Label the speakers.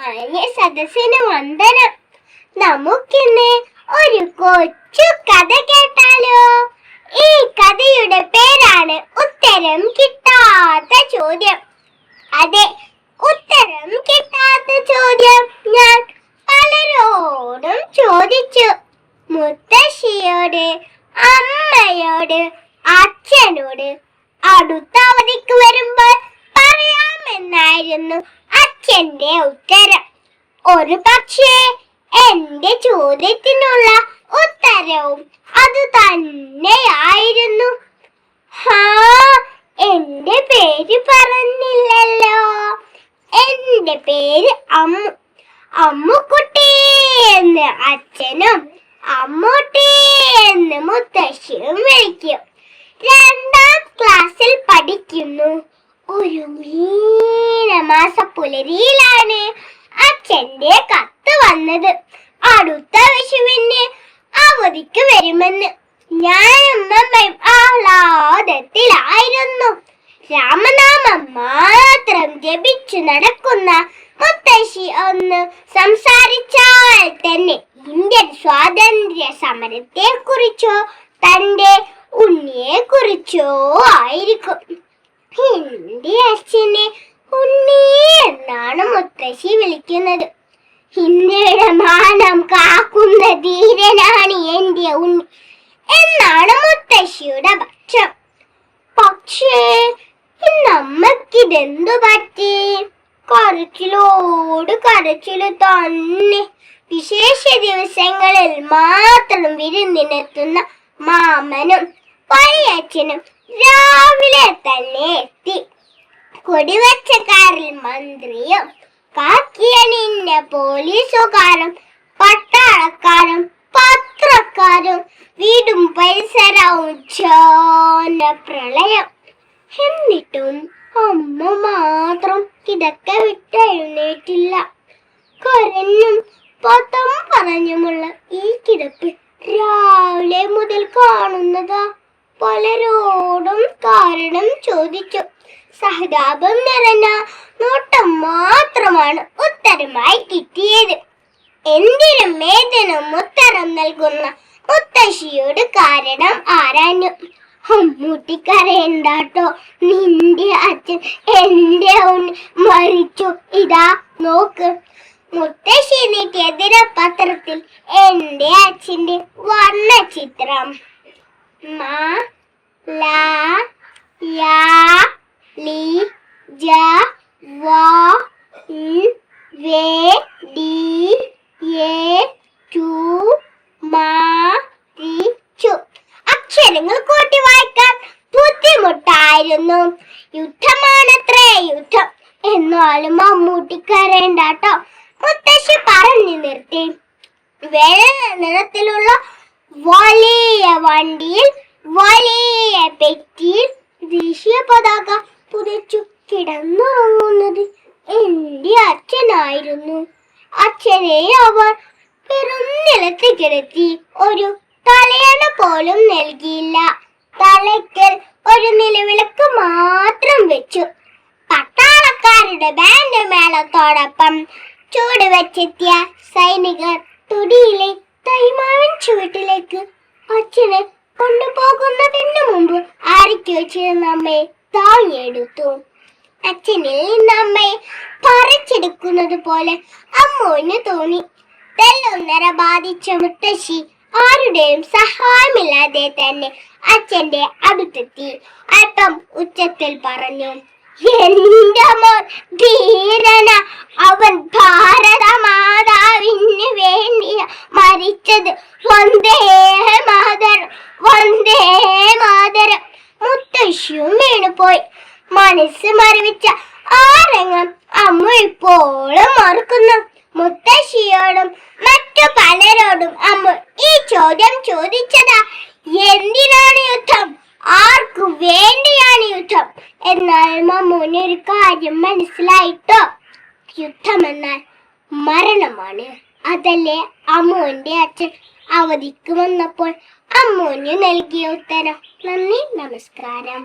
Speaker 1: മാന്യ സദസ്സിന് വന്ദനം. നമുക്കിന്ന് ഒരു കൊച്ചു കഥ കേട്ടാലോ? ഈ കഥയുടെ പേരാണ് ഉത്തരം കിട്ടാത്ത ചോദ്യം. അതെ, ഉത്തരം കിട്ടാത്ത ചോദ്യം ഞാൻ പലരോടും ചോദിച്ചു. മുത്തശ്ശിയോട്, അമ്മയോട്, അച്ഛനോട്. അടുത്ത അവധിക്ക് വരുമ്പോൾ പറയാമെന്നായിരുന്നു അച്ഛന്റെ ഉത്തരം. ഒരു പക്ഷേ എന്റെ ചോദ്യത്തിനുള്ള ഉത്തരവും അത് തന്നെയായിരുന്നു. എന്റെ പേര് പറഞ്ഞില്ലല്ലോ. എന്റെ പേര് അമ്മുക്കുട്ടി എന്ന് അച്ഛനും അമ്മൂട്ടി എന്ന് മുത്തശ്ശിയും വിളിക്കും. 2ാം ക്ലാസ്സിൽ പഠിക്കുന്നു. ഒരു മീനമാസ പുലരിയിലാണ് അച്ഛന്റെ കത്ത് വന്നത്. അടുത്ത വിഷുവിന് അവധിക്ക് വരുമെന്ന്. ഞാനും അമ്മയും ആഹ്ലാദത്തിലായിരുന്നു. രാമനാമം മാത്രം ജപിച്ചു നടക്കുന്ന മുത്തശ്ശി ഒന്ന് സംസാരിച്ചാൽ തന്നെ ഇന്ത്യൻ സ്വാതന്ത്ര്യ സമരത്തെ കുറിച്ചോ തന്റെ ഉണ്ണിയെ കുറിച്ചോ ആയിരിക്കും. എന്റെ അച്ഛനെ ഉണ്ണി എന്നാണ് മുത്തശ്ശി വിളിക്കുന്നത്. ഇന്ത്യയുടെ മാനം കാക്കുന്ന ധീരനാണ് എന്റെ ഉണ്ണി എന്നാണ് മുത്തശ്ശിയുടെ പക്ഷം. പക്ഷേ ഇന്ന് അമ്മക്കിതെന്തു പറ്റി? കരച്ചിലോട് കരച്ചില് തന്നെ. വിശേഷ ദിവസങ്ങളിൽ മാത്രം വിരുന്നിനെത്തുന്ന മാമനും വലിയച്ഛനും രാവിലെ തന്നെ എത്തി. കൊടിവച്ചക്കാരിൽ മന്ത്രിയും കാക്കിയണിഞ്ഞ പോലീസുകാരും പട്ടാളക്കാരും പത്രക്കാരും വീടും പരിസരവും ചോന പ്രളയം. എന്നിട്ടും അമ്മ മാത്രം കിടക്ക വിട്ടെഴുന്നേറ്റില്ല. കരഞ്ഞും പത്തം പറഞ്ഞുമുള്ള ഈ കിടപ്പ് രാവിലെ മുതൽ കാണുന്നതാ. പലരോടും കാരണം ചോദിച്ചു. സഹതാപം നിറഞ്ഞ നോട്ടം മാത്രമാണ് ഉത്തരമായി കിട്ടിയത്. എന്തിനും ഏതിനും ഉത്തരം നൽകുന്ന മുത്തശ്ശിയോട് കാരണം ആരാഞ്ഞു. അമ്മൂട്ടിക്കരയണ്ടാട്ടോ, നിന്റെ അച്ഛൻ എന്റെ മരിച്ചു, ഇതാ നോക്ക്. മുത്തശ്ശി നീട്ടിയ ദിനപത്രത്തിൽ എന്റെ അച്ഛന്റെ വർണ്ണചിത്രം. മാ ലാ യാ ലി ജ വാ വേ ഡി യേ ടു മാ രി ചു. അക്ഷരങ്ങൾ കൂട്ടി വായിക്കാൻ ബുദ്ധിമുട്ടായിരുന്നു. യുദ്ധമാണത്രേ യുദ്ധം. എന്നാലും മമ്മൂട്ടിക്കരയണ്ടാട്ടോ, മുത്തശ്ശി പറഞ്ഞു നിർത്തി. വെള്ള നിറത്തിലുള്ള വലിയ വണ്ടിയിൽ വലിയ പെട്ടിയിൽ ദേശീയ പതാക പുതച്ചു കിടന്നുറങ്ങുന്നത് എന്റെ അച്ഛനായിരുന്നു. അച്ഛനെ അവർ വെറും നിലത്ത് കിടത്തി. ഒരു തലയണ പോലും നൽകിയില്ല. തലയ്ക്കൽ ഒരു നിലവിളക്ക് മാത്രം വെച്ചു. പട്ടാളക്കാരുടെ ബാൻഡ് മേളത്തോടൊപ്പം ചൂട് വെച്ചെത്തിയ സൈനികർ തുടിയിലെ തൈമാവൻ ചുവട്ടിലേക്ക് അച്ഛനെ കൊണ്ടുപോകുന്നതിന് മുമ്പ് ആരൊക്കെ വെച്ചിരുന്ന അമ്മയെ താങ്ങിയെടുത്തു. അച്ഛനിൽ നിന്ന് അമ്മയെ പറിച്ചെടുക്കുന്നത് പോലെ അമ്മുവിന് തോന്നി. തെല്ലൊന്നര ബാധിച്ച മുത്തശ്ശി ആരുടെയും സഹായമില്ലാതെ തന്നെ അച്ഛന്റെ അടുത്തെത്തി. അല്പം ഉച്ചത്തിൽ പറഞ്ഞു, എന്റെ മോൻ ധീരന, അവൻ ഭാരത മാതാവിന് വേണ്ടി മരിച്ചത്. വന്ദേ മാതരം, വന്ദേ മാതരം. മുത്തശ്ശിയും വീണുപോയി. മനസ്സ് മരവിച്ച ആ രംഗം അമ്മ ഇപ്പോഴും ഓർക്കുന്നു. മുത്തശ്ശിയോടും മറ്റു പലരോടും അമ്മ ഈ ചോദ്യം ചോദിച്ചതാ. എന്തിനാണ് യുദ്ധം? ആർക്കു വേണ്ടിയാണ് യുദ്ധം? എന്നാൽ മമ്മൂന് ഒരു കാര്യം മനസ്സിലായിട്ടോ. യുദ്ധമെന്നാൽ മരണമാണ്. അതല്ലേ അമ്മുവിന്റെ അച്ഛൻ അവധിക്ക് വന്നപ്പോൾ അമ്മുവിന് നൽകിയ ഉത്തരം. നന്ദി, നമസ്കാരം.